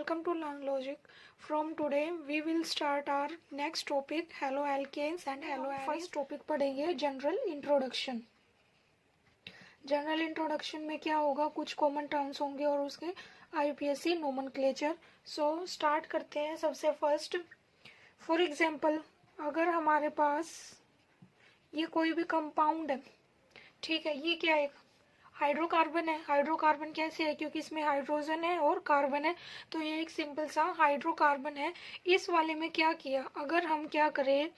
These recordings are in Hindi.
welcome to Learn Logic. From today we will start our next topic haloalkanes and haloarenes. First topic पढ़ेंगे जनरल इंट्रोडक्शन. जनरल इंट्रोडक्शन में क्या होगा, कुछ कॉमन टर्म्स होंगे और उसके आईयूपीएससी नोमेनक्लेचर. सो स्टार्ट करते हैं. सबसे फर्स्ट, फॉर एग्जांपल अगर हमारे पास ये कोई भी कंपाउंड है, ठीक है, ये क्या है, हाइड्रोकार्बन है. हाइड्रोकार्बन कैसे है, क्योंकि इसमें हाइड्रोजन है और कार्बन है, तो ये एक सिंपल सा हाइड्रोकार्बन है. इस वाले में क्या किया, अगर हम क्या करें,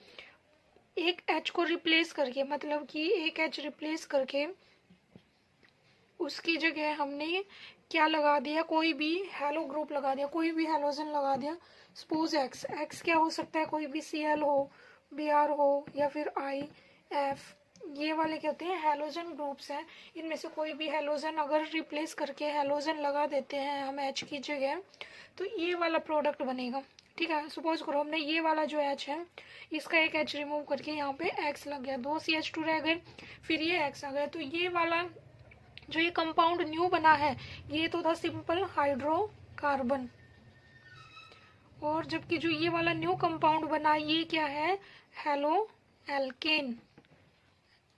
एक H को रिप्लेस करके, मतलब कि एक H रिप्लेस करके उसकी जगह हमने क्या लगा दिया, कोई भी हेलो ग्रुप लगा दिया, कोई भी हेलोजन लगा दिया. सपोज X क्या हो सकता है, कोई भी Cl हो, Br हो, या फिर I, F, ये वाले क्या होते हैं, हेलोजन ग्रुप्स हैं. इनमें से कोई भी हेलोजन अगर रिप्लेस करके हेलोजन लगा देते हैं हम H की जगह, तो ये वाला प्रोडक्ट बनेगा. ठीक है, सपोज करो हमने ये वाला जो H है, इसका एक H रिमूव करके यहाँ पे X लग गया, 2 CH2 रह गए, फिर ये X आ गया, तो ये वाला जो ये कंपाउंड न्यू बना है, ये तो था सिंपल हाइड्रोकार्बन. और जबकि जो ये वाला न्यू कंपाउंड बना, ये क्या है, हेलो एल्केन.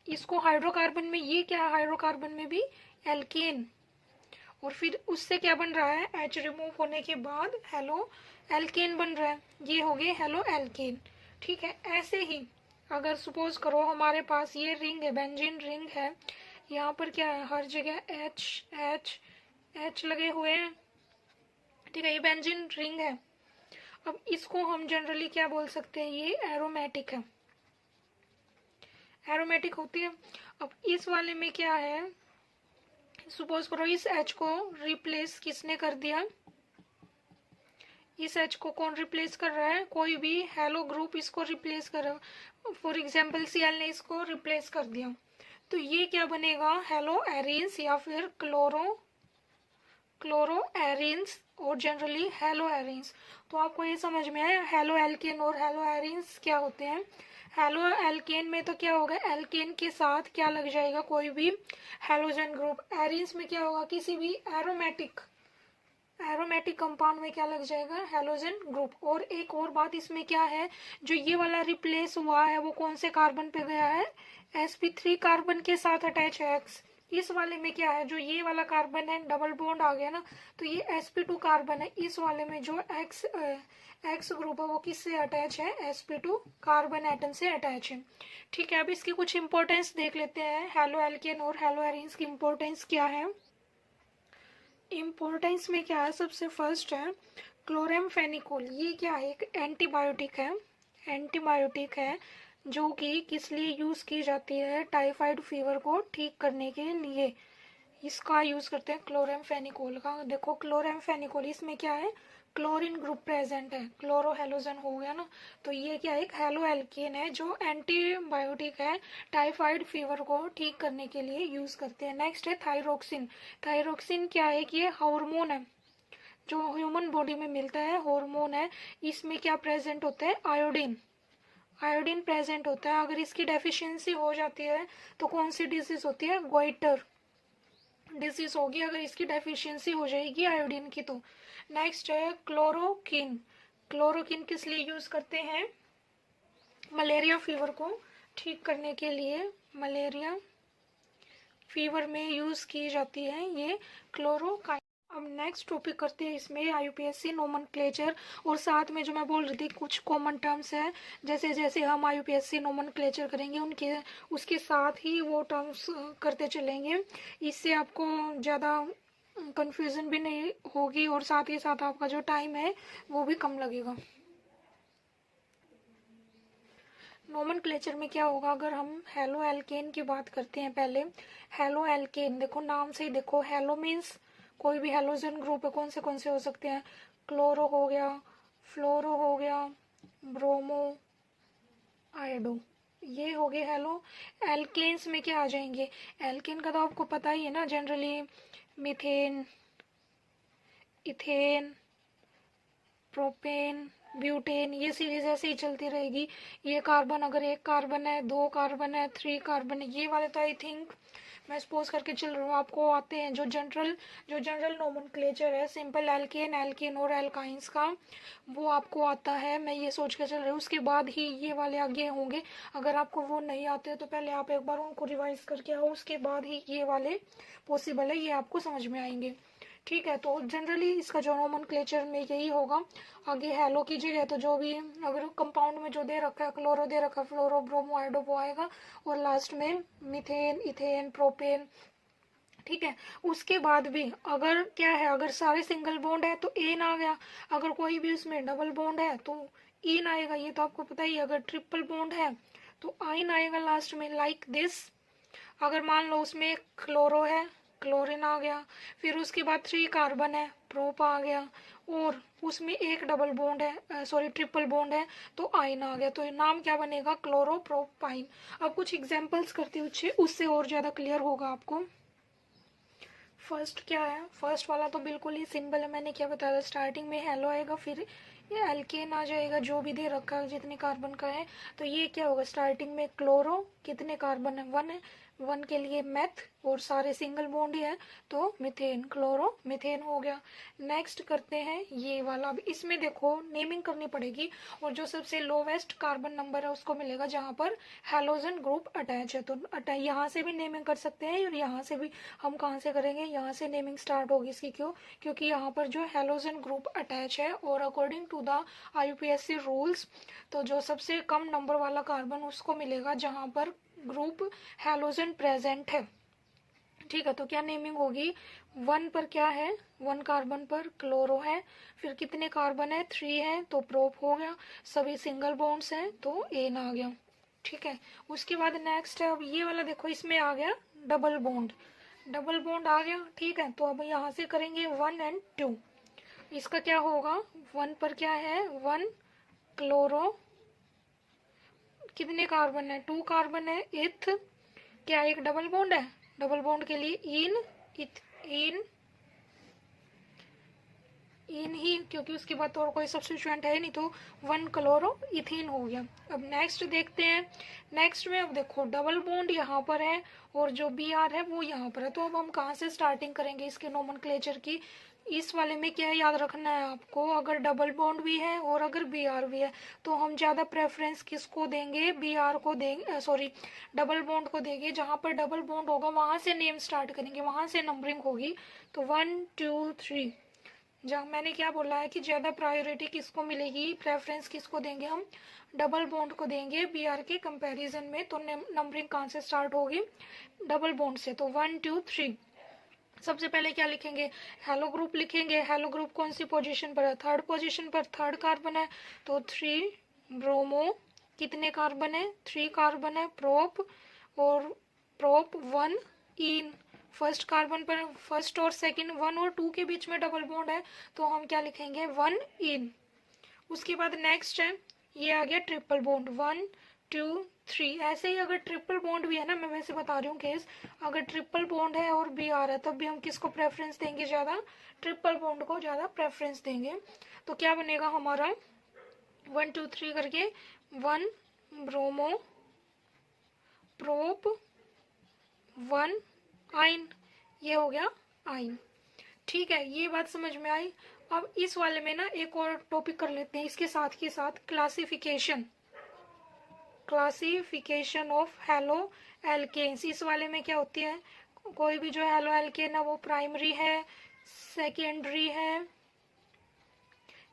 इसको हाइड्रोकार्बन में, ये क्या है, हाइड्रोकार्बन में भी एल्केन. और फिर उससे क्या बन रहा है, H रिमूव होने के बाद हेलो एल्केन बन रहा है, ये हो गए हेलो एल्केन. ठीक है, ऐसे ही अगर सपोज करो हमारे पास ये रिंग है, बेंजीन रिंग है, यहाँ पर क्या है, हर जगह H H H लगे हुए हैं. ठीक है, ये बेंजीन रिंग है. अब इसको हम जनरली क्या बोल सकते हैं, ये एरोमेटिक है, एरोमेटिक होती है. अब इस वाले में क्या है, सपोज करो इस H को रिप्लेस किसने कर दिया, इस H को कौन रिप्लेस कर रहा है, कोई भी हेलो ग्रुप इसको रिप्लेस कर रहा है. फॉर एग्जांपल Cl ने इसको रिप्लेस कर दिया, तो ये क्या बनेगा, हेलो एरीन्स या फिर क्लोरो एरीन्स और जनरली हेलो एरीन्स. तो आपको ये समझ में आया हेलो एल्केन और हेलो एरीन्स क्या होते हैं. हेलो एल्केन में तो क्या होगा, एल्केन के साथ क्या लग जाएगा, कोई भी हेलोजन ग्रुप. एरीन्स में क्या होगा, किसी भी एरोमेटिक कंपाउंड में क्या लग जाएगा, हेलोजन ग्रुप. और एक और बात इसमें क्या है, जो ये वाला रिप्लेस हुआ है वो कौन से कार्बन पे गया है, sp3 कार्बन के साथ अटैच है X. इस वाले में क्या है, जो ये वाला कार्बन है, डबल बॉन्ड आ गया ना, तो ये sp2 कार्बन है. इस वाले में जो X ग्रुप है वो किससे अटैच है, sp2 कार्बन एटम से अटैच है. ठीक है, अब इसकी कुछ इंपॉर्टेंस देख लेते हैं, हेलो एल्केन और हेलो एरीन्स की इंपॉर्टेंस क्या है. इम्पोर्टेंस में क्या है, सबसे फर्स्ट है क्लोरेमफेनिकोल. ये क्या है, एक एंटीबायोटिक है, एंटीबायोटिक है जो कि किस लिए यूज़ की जाती है, टाइफाइड फीवर को ठीक करने के लिए इसका यूज़ करते हैं, क्लोरेमफेनिकोल का. देखो क्लोरेमफेनिकोल, इसमें क्या है, क्लोरीन ग्रुप प्रेजेंट है, क्लोरो हेलोजन हो गया ना, तो ये क्या है, एक हेलो एल्केन है जो एंटीबायोटिक है, टाइफाइड फीवर को ठीक करने के लिए यूज़ करते हैं. नेक्स्ट है थायरोक्सिन. थायरोक्सिन क्या है, कि ये हार्मोन है जो ह्यूमन बॉडी में मिलता है, हार्मोन है. इसमें क्या प्रेजेंट होता है, आयोडीन, आयोडीन प्रेजेंट होता है. अगर इसकी डेफिशिएंसी हो जाती है तो कौन सी डिजीज होती है, गोइटर डिजीज होगी अगर इसकी डेफिशिएंसी हो जाएगी आयोडीन की. तो नेक्स्ट है क्लोरोकिन. क्लोरोकिन किस लिए यूज करते हैं, मलेरिया फीवर को ठीक करने के लिए, मलेरिया फीवर में यूज की जाती है ये क्लोरोकाइन. अब नेक्स्ट टॉपिक करते हैं, इसमें आईयूपीएससी नोमेनक्लेचर, और साथ में जो मैं बोल रही थी कुछ कॉमन टर्म्स है, जैसे जैसे हम आईयूपीएससी नोमेनक्लेचर करेंगे उनके उसके साथ ही वो टर्म्स करते चलेंगे. इससे आपको ज़्यादा कंफ्यूजन भी नहीं होगी और साथ ही साथ आपका जो टाइम है वो भी कम लगेगा. नोमेनक्लेचर में क्या होगा, अगर हम हेलो एल्केन की बात करते हैं, पहले हेलो एल्केन देखो, नाम से ही देखो, हेलो मीन्स कोई भी हेलोजन ग्रुप है, कौन से हो सकते हैं, क्लोरो हो गया, फ्लोरो हो गया, ब्रोमो, आयोडो, ये हो गए हेलो. एल्केन्स में क्या आ जाएंगे, एल्केन का तो आपको पता ही है ना, generally methane, ethane, propane, butane, ये सीरीज ऐसे ही चलती रहेगी. ये कार्बन, अगर एक कार्बन है, 2 कार्बन है, 3 कार्बन है, ये वाले तो आई थिंक मैं सपोज करके चल रही हूँ, आपको आते हैं जो जनरल नोमेनक्लेचर है सिंपल एल्केन, एल्केन और एल्काइंस का, वो आपको आता है, मैं ये सोच के चल रही हूँ। उसके बाद ही ये वाले आगे होंगे। अगर आपको वो नहीं आते तो पहले आप एक बार उनको रिवाइज करके आओ, उसके बाद ही ये वाले पॉसिबल है, ये आपको समझ में आएंगे। ठीक है, तो जनरली इसका जो नोमेनक्लेचर में यही होगा। आगे हेलो की जगह तो जो भी अगर कंपाउंड में जो दे रखा है, क्लोरो दे रखा है, फ्लोरो, ब्रोमो, आइडो, वो आएगा, और लास्ट में मीथेन, इथेन, प्रोपेन। ठीक है, उसके बाद भी अगर क्या है, अगर सारे सिंगल बॉन्ड है तो एन आ गया, अगर कोई भी उसमें डबल बॉन्ड है तो इन आएगा, ये तो आपको पता ही है। अगर ट्रिपल बॉन्ड है तो आइन आएगा लास्ट में, लाइक दिस। अगर मान लो उसमें क्लोरो है, क्लोरीन आ गया। फिर उसके बाद 3 कार्बन है, प्रोप आ गया। और उसमें एक डबल बॉन्ड है, सॉरी ट्रिपल बॉन्ड है, तो आइन आ गया। तो नाम क्या बनेगा, क्लोरोप्रोपाइन। अब कुछ एग्जांपल्स करते हुए उससे और ज़्यादा क्लियर होगा आपको। फर्स्ट क्या है, फर्स्ट वाला तो बिल्कुल ही सिंपल है, मैंने क्या बताया था, स्टार्टिंग में हेलो आएगा, फिर ये एल्केन आ जाएगा जो भी दे रखा है जितने कार्बन का है। तो ये क्या होगा, स्टार्टिंग में क्लोरो, कितने कार्बन है, 1 है, 1 के लिए मेथ, और सारे सिंगल बॉन्ड ही है तो मिथेन, क्लोरो मिथेन हो गया। नेक्स्ट करते हैं ये वाला। अब इसमें देखो नेमिंग करनी पड़ेगी, और जो सबसे लोवेस्ट कार्बन नंबर है उसको मिलेगा जहाँ पर हेलोजन ग्रुप अटैच है। तो यहाँ से भी नेमिंग कर सकते हैं, और यहाँ से भी। हम कहाँ से करेंगे, यहाँ से नेमिंग स्टार्ट होगी इसकी। क्यों, क्योंकि यहाँ पर जो हेलोजन ग्रुप अटैच है, और according to the IUPAC rules, तो जो सबसे कम नंबर वाला कार्बन उसको मिलेगा जहाँ पर ग्रुप हेलोजन प्रेजेंट है। ठीक है, तो क्या नेमिंग होगी, 1 पर क्या है, 1 कार्बन पर क्लोरो है, फिर कितने कार्बन है, 3 है तो प्रोप हो गया, सभी सिंगल बॉन्ड्स हैं तो एन आ गया। ठीक है, उसके बाद नेक्स्ट है, अब ये वाला देखो, इसमें आ गया डबल बॉन्ड, डबल बॉन्ड आ गया। ठीक है, तो अब यहाँ से करेंगे 1 और 2। इसका क्या होगा, 1 पर क्या है, 1 क्लोरो, कितने कार्बन है, 2 कार्बन है, इथ, क्या एक डबल बॉन्ड है, डबल बॉन्ड के लिए इन, इन, इन ही, क्योंकि उसके बाद तो और कोई सब्स्टिट्यूएंट है नहीं, तो 1 क्लोरो इथीन हो गया। अब नेक्स्ट देखते हैं, नेक्स्ट में अब देखो डबल बॉन्ड यहाँ पर है, और जो Br है वो यहाँ पर है। तो अब हम कहाँ से स्टार्टिंग करेंगे इसके नोमेनक्लेचर की। इस वाले में क्या याद रखना है आपको, अगर डबल बॉन्ड भी है और अगर Br भी है, तो हम ज़्यादा प्रेफरेंस किसको देंगे, Br को देंगे, सॉरी डबल बॉन्ड को देंगे। जहाँ पर डबल बॉन्ड होगा वहाँ से नेम स्टार्ट करेंगे, वहाँ से नंबरिंग होगी। तो 1 2 3, जहाँ मैंने क्या बोला है कि ज़्यादा प्रायोरिटी किसको मिलेगी, प्रेफरेंस किसको देंगे, हम डबल बॉन्ड को देंगे Br के कंपैरिजन में। तो नंबरिंग कहाँ से स्टार्ट होगी, डबल बॉन्ड से। तो 1 2 3, सबसे पहले क्या लिखेंगे, हेलो ग्रुप लिखेंगे। हेलो ग्रुप कौन सी पोजीशन पर है, 3rd पोजीशन पर, 3rd कार्बन है तो 3 ब्रोमो, कितने कार्बन है, 3 कार्बन है, प्रोप, और प्रोप 1 इन, फर्स्ट कार्बन पर, फर्स्ट और सेकंड 1 और 2 के बीच में डबल बॉन्ड है तो हम क्या लिखेंगे, 1 इन। उसके बाद नेक्स्ट है, ये आ गया ट्रिपल बॉन्ड, 1 2 3। ऐसे ही अगर ट्रिपल बॉन्ड भी है ना, मैं वैसे बता रही हूँ केस, अगर ट्रिपल बॉन्ड है और Br है तब भी हम किसको प्रेफरेंस देंगे, ज़्यादा ट्रिपल बॉन्ड को ज़्यादा प्रेफरेंस देंगे। तो क्या बनेगा हमारा, 1 2 3 करके, 1 ब्रोमो, प्रोप, 1 आइन, ये हो गया आइन। ठीक है, ये बात समझ में आई। अब इस वाले में ना एक और टॉपिक कर लेते हैं इसके साथ के साथ, classification, classification of haloalkanes. इस वाले में क्या होती है, कोई भी जो हेलो एल्केन है वो प्राइमरी है, सेकेंडरी है,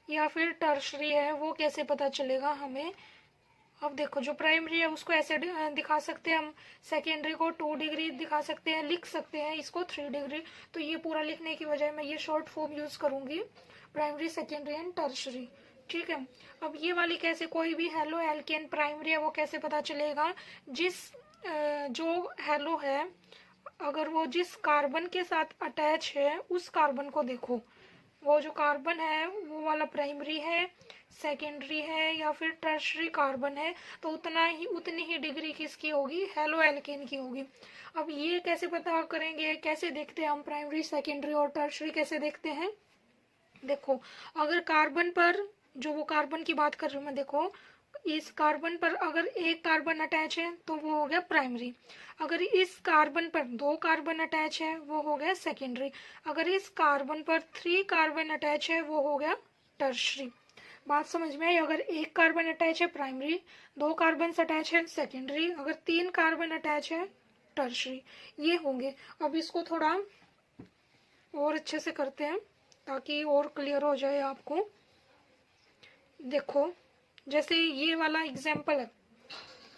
या फिर टर्शरी है, वो कैसे पता चलेगा हमें। अब देखो जो प्राइमरी है उसको ऐसे दिखा सकते हैं हम, सेकेंडरी को 2 डिग्री दिखा सकते हैं, लिख सकते हैं इसको 3 डिग्री। तो ये पूरा लिखने की बजाय मैं ये शॉर्ट फॉर्म यूज करूंगी, प्राइमरी, सेकेंडरी एंड टर्शरी। ठीक है, अब ये वाली कैसे, कोई भी हेलो एल्केन प्राइमरी है वो कैसे पता चलेगा, जिस जो हेलो है अगर वो जिस कार्बन के साथ अटैच है उस कार्बन को देखो, वो जो कार्बन है वो वाला प्राइमरी है, सेकेंडरी है, या फिर टर्शरी कार्बन है, तो उतनी ही डिग्री किसकी होगी, हेलो एल्केन की होगी। अब ये कैसे पता करेंगे, कैसे देखते हैं हम प्राइमरी, सेकेंडरी और टर्शरी कैसे देखते हैं। देखो अगर कार्बन पर, जो वो कार्बन की बात कर रही हूँ मैं, देखो इस कार्बन पर अगर एक कार्बन अटैच है तो वो हो गया प्राइमरी, अगर इस कार्बन पर दो कार्बन अटैच है वो हो गया सेकेंडरी, अगर इस कार्बन पर 3 कार्बन अटैच है वो हो गया टर्शरी। बात समझ में आई? अगर एक कार्बन अटैच है प्राइमरी, दो कार्बन अटैच है सेकेंडरी, अगर 3 कार्बन अटैच है टर्शरी, ये होंगे। अब इसको थोड़ा और अच्छे से करते हैं ताकि और क्लियर हो जाए आपको। देखो जैसे ये वाला एग्जाम्पल है,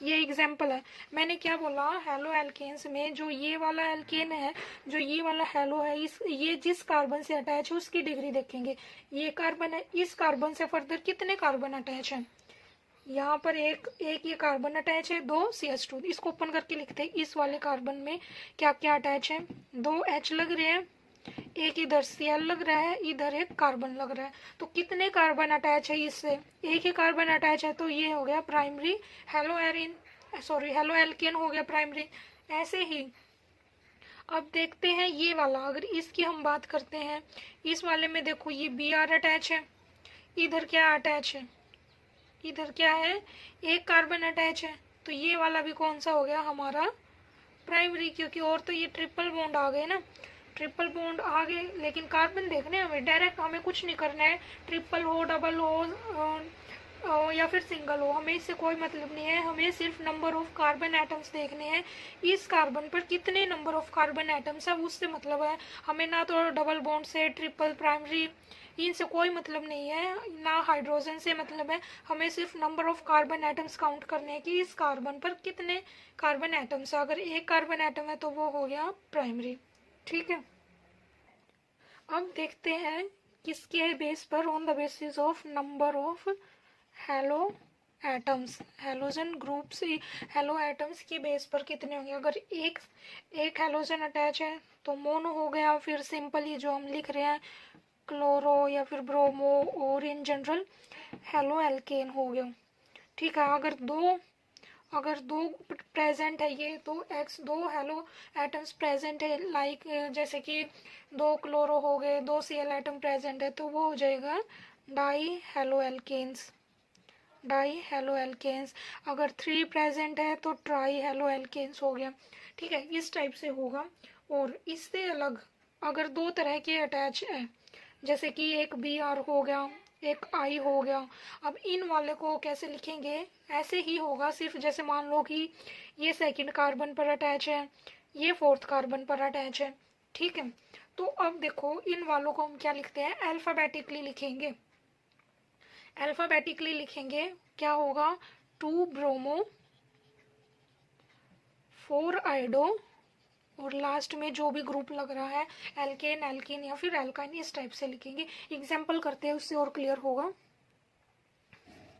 ये एग्जाम्पल है, मैंने क्या बोला, हेलो एल्केन्स में जो ये वाला एल्केन है, जो ये वाला हेलो है, इस ये जिस कार्बन से अटैच है उसकी डिग्री देखेंगे। ये कार्बन है, इस कार्बन से फर्दर कितने कार्बन अटैच हैं? यहाँ पर एक एक ये कार्बन अटैच है, 2 CH2, इसको ओपन करके लिखते हैं इस वाले कार्बन में क्या क्या अटैच है। 2 H लग रहे हैं, एक इधर Cl लग रहा है, इधर एक कार्बन लग रहा है, तो कितने कार्बन अटैच है इससे? एक ही कार्बन अटैच है, तो ये हो गया primary hello Erin, sorry halo alkane हो गया प्राइमरी। ऐसे ही अब देखते हैं ये वाला, अगर इसकी हम बात करते हैं, इस वाले में देखो ये Br अटैच है, इधर क्या अटैच है, इधर क्या है, एक कार्बन अटैच है, तो ये वाला भी कौन सा हो गया हमारा प्राइमरी, क्योंकि और तो ये ट्रिपल बॉन्ड आ गए ना, ट्रिपल बॉन्ड आ गए, लेकिन कार्बन देखने हमें डायरेक्ट, हमें कुछ नहीं करना है, ट्रिपल हो डबल हो या फिर सिंगल हो, हमें इससे कोई मतलब नहीं है, हमें सिर्फ नंबर ऑफ कार्बन एटम्स देखने हैं, इस कार्बन पर कितने नंबर ऑफ कार्बन एटम्स है उससे मतलब है हमें, ना तो डबल बॉन्ड से, ट्रिपल, प्राइमरी, इनसे कोई मतलब नहीं है, ना हाइड्रोजन से मतलब है, हमें सिर्फ number of carbon atoms count करने हैं कि इस कार्बन पर कितने कार्बन एटम्स है। अगर एक कार्बन एटम है तो वो हो गया प्राइमरी। ठीक है, अब देखते हैं किसके बेस पर, on the basis of number of hello atoms, halogen group से हेलो एटम्स की बेस पर कितने होंगे। अगर एक हेलोजन अटैच है तो मोनो हो गया, फिर सिंपली जो हम लिख रहे हैं क्लोरो या फिर ब्रोमो, और इन जनरल हेलो एल्केन हो गया। ठीक है, अगर दो प्रेजेंट है ये, तो एक्स दो हेलो एटम्स प्रेजेंट है, लाइक जैसे कि 2 क्लोरो हो गए, 2 Cl एटम प्रेजेंट है, तो वो हो जाएगा dihaloalkanes, dihaloalkanes. अगर 3 प्रेजेंट है तो ट्राई हेलो एल्केन्स हो गया। ठीक है, इस टाइप से होगा। और इससे अलग अगर 2 तरह के अटैच है, जैसे कि एक Br हो गया, एक I हो गया, अब इन वाले को कैसे लिखेंगे, ऐसे ही होगा, सिर्फ जैसे मान लो कि ये सेकंड कार्बन पर अटैच है, ये फोर्थ कार्बन पर अटैच है। ठीक है, तो अब देखो इन वालों को हम क्या लिखते हैं, अल्फाबेटिकली लिखेंगे, अल्फाबेटिकली लिखेंगे, क्या होगा, 2 ब्रोमो, 4 आइडो, और लास्ट में जो भी ग्रुप लग रहा है एल्केन, एल्कीन या फिर एल्काइन, इस टाइप से लिखेंगे। एग्जाम्पल करते हैं, उससे और क्लियर होगा।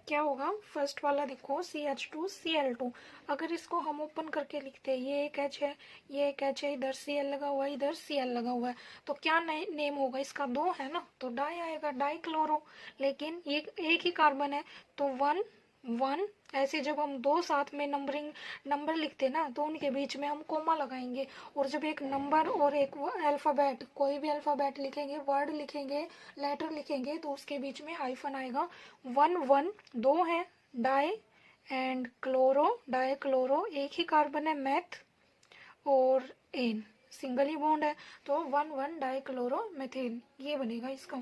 क्या होगा, फर्स्ट वाला देखो CH2Cl2, अगर इसको हम ओपन करके लिखते हैं, ये एक H है, ये एक H है, इधर Cl लगा हुआ है, इधर Cl लगा हुआ है, तो क्या नेम होगा इसका, 2 है ना, तो डाई आएगा, डाई क्लोरो। लेकिन ये एक ही कार्बन है तो 1 1, ऐसे जब हम 2 साथ में नंबर लिखते हैं ना, तो उनके बीच में हम कोमा लगाएंगे, और जब एक नंबर और एक अल्फाबेट, कोई भी अल्फाबेट लिखेंगे, वर्ड लिखेंगे, लेटर लिखेंगे, तो उसके बीच में हाइफन आएगा। 1 1 2 है, di and chloro, dichloro, एक ही कार्बन है, मैथ और एन, सिंगल ही बॉन्ड है, तो 1 1 डाई क्लोरो मेथेन, ये बनेगा इसका।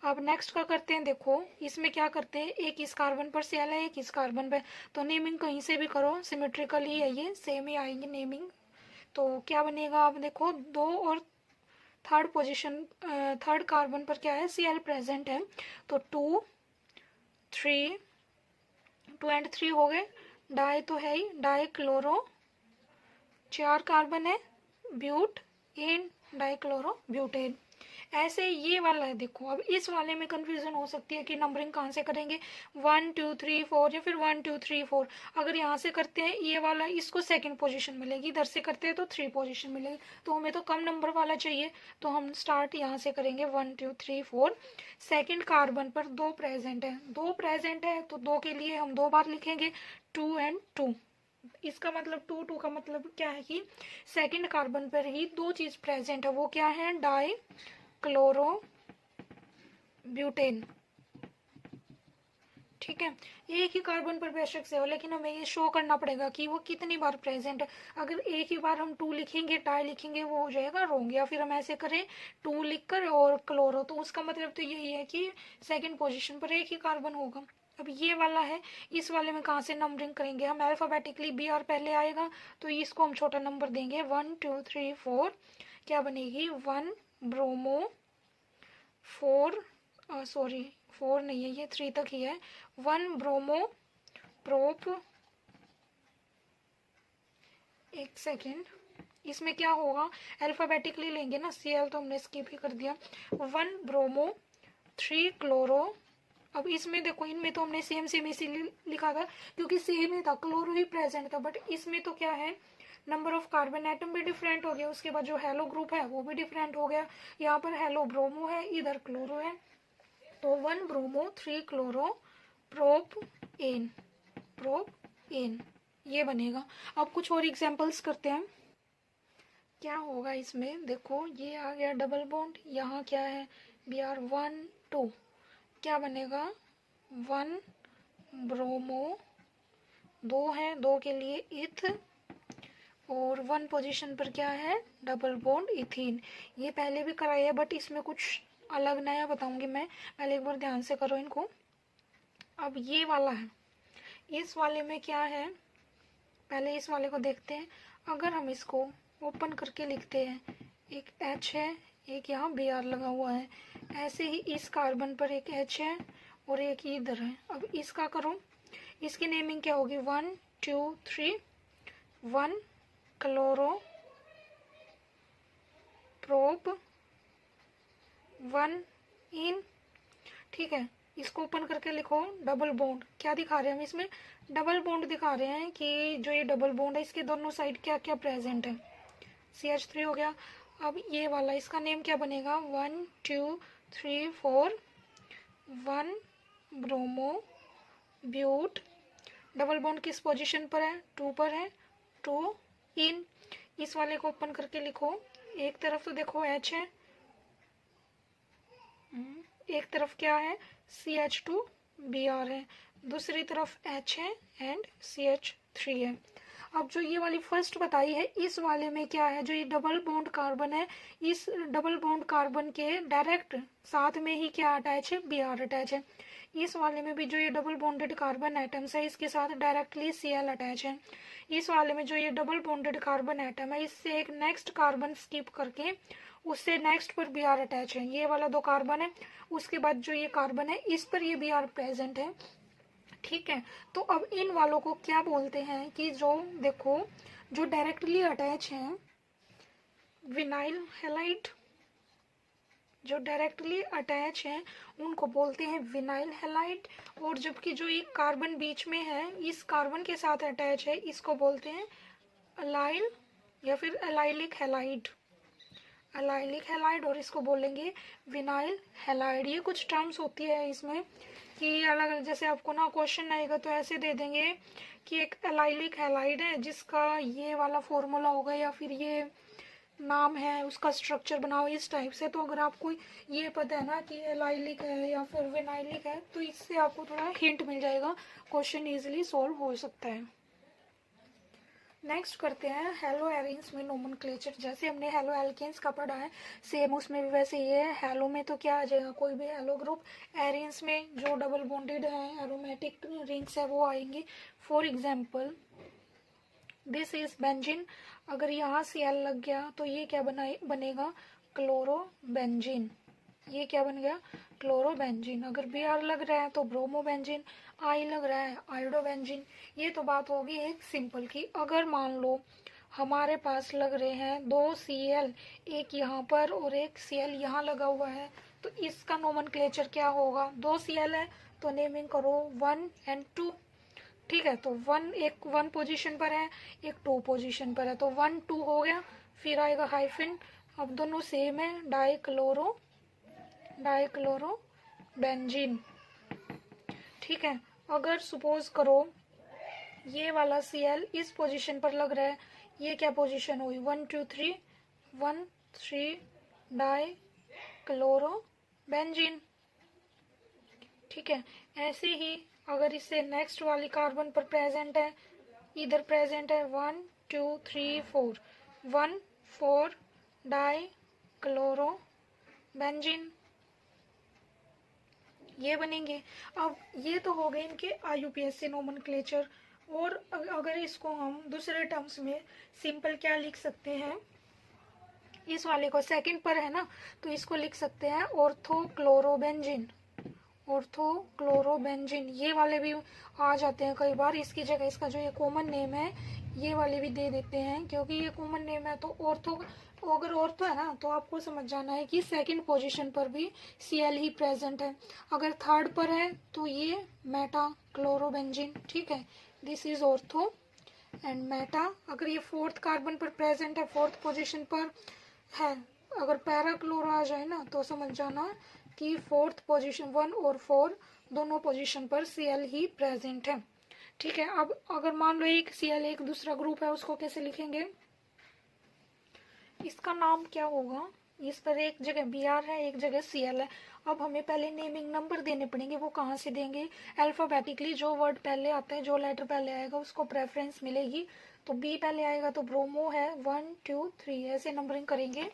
अब नेक्स्ट का करते हैं, देखो इसमें क्या करते हैं, एक इस कार्बन पर Cl है, एक इस कार्बन पर, तो नेमिंग कहीं से भी करो सिमेट्रिकली है, ये सेम ही आएंगे नेमिंग। तो क्या बनेगा, आप देखो 2 और थर्ड पोजीशन, थर्ड कार्बन पर क्या है, Cl प्रेजेंट है, तो 2 3 2 एंड 3 हो गए, डाई तो है ही, डाई क्लोरो, 4 कार्बन है, butane, dichlorobutane. ऐसे ये वाला है, देखो अब इस वाले में कंफ्यूजन हो सकती है कि नंबरिंग कहाँ से करेंगे, 1 2 3 4 या फिर 1 2 3 4। अगर यहाँ से करते हैं ये वाला, इसको सेकंड पोजीशन मिलेगी, इधर से करते हैं तो 3 पोजीशन मिलेगी, तो हमें तो कम नंबर वाला चाहिए, तो हम स्टार्ट यहाँ से करेंगे 1 2 3 4। सेकेंड कार्बन पर 2 प्रेजेंट है, 2 प्रेजेंट है तो 2 के लिए हम 2 बार लिखेंगे, 2 एंड 2। इसका मतलब 2 2 का मतलब क्या है कि सेकंड कार्बन पर ही 2 चीज प्रेजेंट है, वो क्या है, डाई क्लोरो ब्यूटेन, ठीक है, एक ही कार्बन पर बेशक से हो, लेकिन हमें ये शो करना पड़ेगा कि वो कितनी बार प्रेजेंट है। अगर एक ही बार हम 2 लिखेंगे, टाई लिखेंगे, वो हो जाएगा रॉन्ग। या फिर हम ऐसे करें 2 लिखकर और क्लोरो, तो उसका मतलब तो यही है कि सेकंड पोजीशन पर एक ही कार्बन होगा। अब ये वाला है, इस वाले में कहाँ से नंबरिंग करेंगे हम, अल्फाबेटिकली बी आर पहले आएगा, तो इसको हम छोटा नंबर देंगे 1 2 3 4। क्या बनेगी 1 ब्रोमो 4, सॉरी 4 नहीं है ये, 3 तक ही है। 1 ब्रोमो प्रोप, एक सेकेंड, इसमें क्या होगा, अल्फाबेटिकली लेंगे ना, Cl तो हमने स्किप ही कर दिया। 1 ब्रोमो 3 क्लोरो। अब इसमें देखो, इनमें तो हमने सेम सेम इसीलिए लिखा था क्योंकि सेम ही था, क्लोरो ही प्रेजेंट था। बट इसमें तो क्या है, नंबर ऑफ कार्बन एटम भी डिफरेंट हो गया, उसके बाद जो हेलो ग्रुप है वो भी डिफरेंट हो गया। यहाँ पर हेलो ब्रोमो है, इधर क्लोरो है, तो 1 bromo 3 chloropropane, propane, ये बनेगा। अब कुछ और एग्जांपल्स करते हैं। क्या होगा इसमें, देखो ये आ गया डबल बॉन्ड, यहाँ क्या है Br 1 2, क्या बनेगा 1 ब्रोमो, 2 है, 2 के लिए इथ, और 1 पोजीशन पर क्या है डबल बॉन्ड इथीन। ये पहले भी कराया है बट इसमें कुछ अलग नया बताऊंगी मैं, पहले एक बार ध्यान से करो इनको। अब ये वाला है, इस वाले में क्या है, पहले इस वाले को देखते हैं। अगर हम इसको ओपन करके लिखते हैं, एक H है, एक यहाँ Br लगा हुआ है, ऐसे ही इस कार्बन पर एक H है और एक इधर है। अब इसका करो, इसकी नेमिंग क्या होगी 1 2 3, 1 क्लोरो प्रोप 1 इन, ठीक है। इसको ओपन करके लिखो डबल बॉन्ड, क्या दिखा रहे हैं हम इसमें, डबल बॉन्ड दिखा रहे हैं कि जो ये डबल बॉन्ड है इसके दोनों साइड क्या क्या प्रेजेंट है। CH3 हो गया। अब ये वाला, इसका नेम क्या बनेगा 1 2 3 4, 1 ब्रोमो ब्यूट, डबल बॉन्ड किस पोजीशन पर है 2 पर है, 2 इन। इस वाले को ओपन करके लिखो, एक तरफ तो देखो H है, एक तरफ क्या है CH2Br है, दूसरी तरफ H है एंड CH3 है। अब जो ये वाली फर्स्ट बताई है, इस वाले में क्या है, जो ये डबल बॉन्ड कार्बन है, इस डबल बॉन्ड कार्बन के डायरेक्ट साथ में ही क्या अटैच है Br अटैच है। इस वाले में भी जो ये डबल बॉन्डेड कार्बन एटम्स है, इसके साथ डायरेक्टली Cl अटैच है। इस वाले में जो ये डबल बॉन्डेड कार्बन एटम है, इससे एक नेक्स्ट कार्बन स्किप करके उससे नेक्स्ट पर Br अटैच है। ये वाला 2 कार्बन है, उसके बाद जो ये कार्बन है इस पर ये Br प्रेजेंट है, ठीक है। तो अब इन वालों को क्या बोलते हैं कि जो देखो जो डायरेक्टली अटैच है विनाइल हैलाइड, जो डायरेक्टली अटैच है उनको बोलते हैं विनाइल हैलाइड। और जबकि जो एक कार्बन बीच में है इस कार्बन के साथ अटैच है, इसको बोलते हैं अलाइल या फिर अलाइलिक हैलाइड, अलाइलिक हैलाइड, और इसको बोलेंगे विनाइल हैलाइड। ये कुछ टर्म्स होती है इसमें कि अलग अलग, जैसे आपको ना क्वेश्चन आएगा तो ऐसे दे देंगे कि एक एलाइलिक हैलाइड है जिसका ये वाला फॉर्मूला होगा या फिर ये नाम है, उसका स्ट्रक्चर बनाओ इस टाइप से। तो अगर आपको ये पता है ना कि एलाइलिक है या फिर विनाइलिक है, तो इससे आपको थोड़ा हिंट मिल जाएगा, क्वेश्चन इजीली सॉल्व हो सकता है। नेक्स्ट करते हैं हेलो एरिन्स में नोमेनक्लेचर। जैसे हमने हेलो एल्केन्स का पढ़ा है, सेम उसमें भी वैसे ये है। हेलो में तो क्या आ जाएगा, कोई भी हेलो ग्रुप। एरिन्स में जो डबल बॉन्डेड है एरोमेटिक रिंग्स है वो आएंगी। For example this is benzene, अगर यहाँ Cl लग गया तो ये क्या बनेगा क्लोरोबेंजीन, ये क्या बन गया क्लोरोबेंजीन। अगर Br लग रहा है तो ब्रोमोबेंजीन, I लग रहा है आयोडोबेंजीन। ये तो बात होगी एक सिंपल की। अगर मान लो हमारे पास लग रहे हैं 2 Cl, एक यहाँ पर और एक Cl यहाँ लगा हुआ है, तो इसका नोमेनक्लेचर क्या होगा, 2 Cl है तो नेमिंग करो 1 and 2, ठीक है। तो 1 पोजीशन पर है, एक 2 पोजीशन पर है, तो 1 2 हो गया, फिर आएगा हाइफिन। अब दोनों सेम है, डाइक्लोरो बेंजीन, ठीक है। अगर सपोज करो ये वाला Cl इस पोजीशन पर लग रहा है, ये क्या पोजीशन हुई 1 2 3, 1 3 डाइक्लोरो बेंजीन, ठीक है। ऐसे ही अगर इससे नेक्स्ट वाली कार्बन पर प्रेजेंट है, इधर प्रेजेंट है 1 2 3 4, 1 4 डाई क्लोरो बेंजीन, ये बनेंगे। अब ये तो हो गए इनके IUPAC नोमेनक्लेचर। और अगर इसको हम दूसरे टर्म्स में सिंपल क्या लिख सकते हैं, इस वाले को सेकंड पर है ना, तो इसको लिख सकते हैं ऑर्थोक्लोरोबेंजीन, ऑर्थोक्लोरोबेंजीन। ये वाले भी आ जाते हैं कई बार, इसकी जगह इसका जो ये कॉमन नेम है ये वाले भी दे देते हैं, क्योंकि ये कॉमन नेम है। तो ऑर्थो, अगर ऑर्थो है ना तो आपको समझ जाना है कि सेकंड पोजीशन पर भी Cl ही प्रेजेंट है। अगर थर्ड पर है तो ये मेटा क्लोरोबेंजीन, ठीक है, this is ortho and Meta. अगर ये फोर्थ कार्बन पर प्रेजेंट है, फोर्थ पोजीशन पर है, अगर पैरा क्लोरो आ जाए ना तो समझ जाना कि फोर्थ पोजीशन 1 और 4 दोनों पोजीशन पर Cl ही प्रेजेंट है, ठीक है। अब अगर मान लो एक Cl एक दूसरा ग्रुप है, उसको कैसे लिखेंगे, इसका नाम क्या होगा, इस पर एक जगह Br है एक जगह Cl है। अब हमें पहले नेमिंग नंबर देने पड़ेंगे, वो कहाँ से देंगे, अल्फाबेटिकली जो वर्ड पहले आता है, जो लेटर पहले आएगा उसको प्रेफरेंस मिलेगी। तो बी पहले आएगा तो ब्रोमो है 1 2 3, ऐसे नंबरिंग करेंगे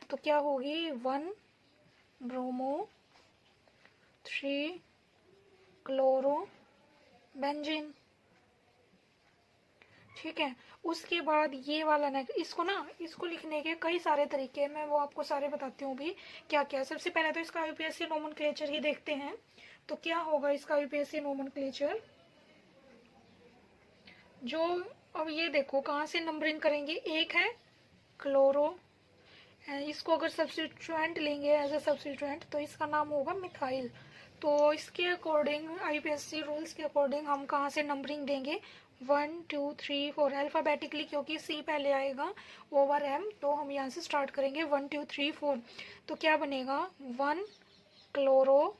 तो क्या होगी 1 ब्रोमो 3 क्लोरो बेंजीन, ठीक है। उसके बाद ये वाला ना, इसको लिखने के कई सारे तरीके हैं, मैं वो आपको सारे बताती हूँ भी क्या क्या। सबसे पहले तो इसका IUPAC नोमेनक्लेचर ही देखते हैं। तो क्या होगा इसका IUPAC नोमेनक्लेचर, जो अब ये देखो कहाँ से नंबरिंग करेंगे, एक है क्लोरो, इसको अगर सब्स्टिट्यूएंट लेंगे एज अ सब्स्टिट्यूएंट तो इसका नाम होगा मिथाइल। तो इसके अकॉर्डिंग IUPAC रूल्स के अकॉर्डिंग हम कहाँ से नंबरिंग देंगे 1 2 3 4 अल्फाबेटिकली, क्योंकि C पहले आएगा ओवर M, तो हम यहाँ से स्टार्ट करेंगे 1 2 3 4। तो क्या बनेगा 1 क्लोरो